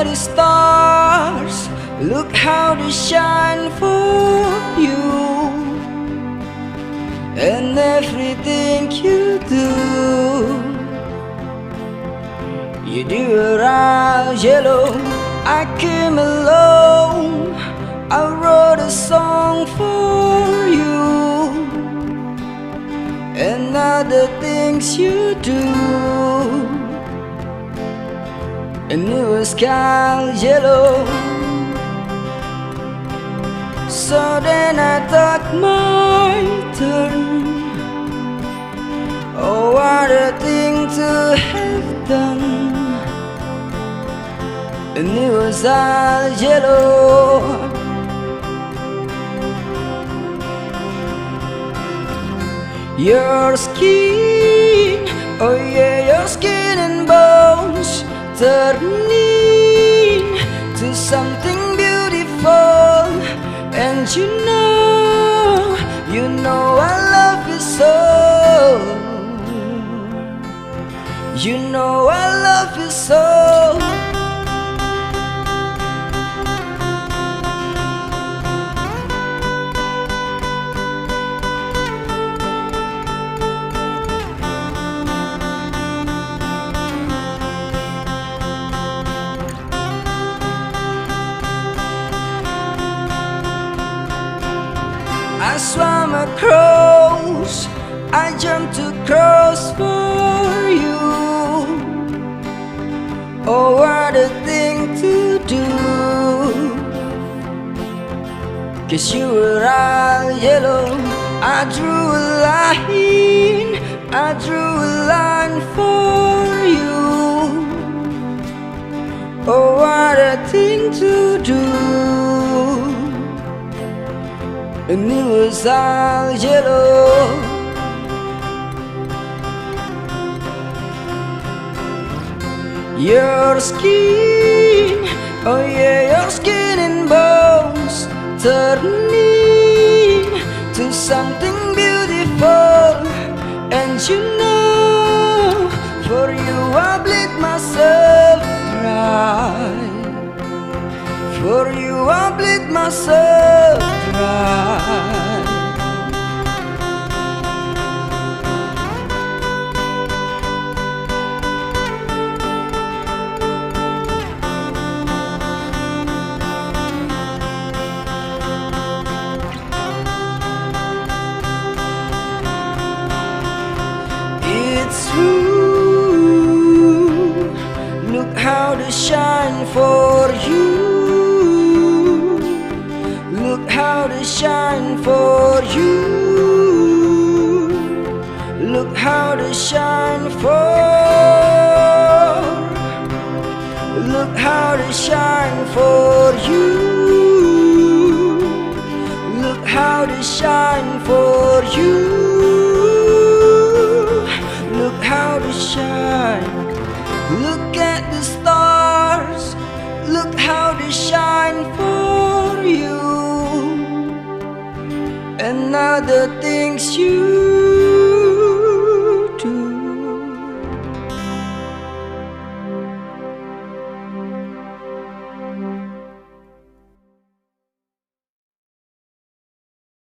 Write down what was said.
the stars, look how they shine for you. And everything you do around yellow. I came alone, I wrote a song for you. And other things you do, and it was sky yellow. So then I took my turn. Oh, what a thing to have done. And it was all yellow. Your skin, oh yeah, your skin and bones turning to something beautiful. And you know I love you so. You know I love you so. I swam across, I jumped across for you. Oh, what a thing to do. 'Cause you were all yellow. I drew a line for you. Oh, what a thing to do. And it was all yellow. Your skin, oh yeah, your skin and bones turning to something beautiful. And you know, for you I bleed myself dry. For you I bleed myself dry. It's true, look how they shine for you. Look how they shine for you. Look how they shine for. Look how they shine for you. Look how they shine for you. Look how they shine. Look at the stars. Look how they shine for you. And other things you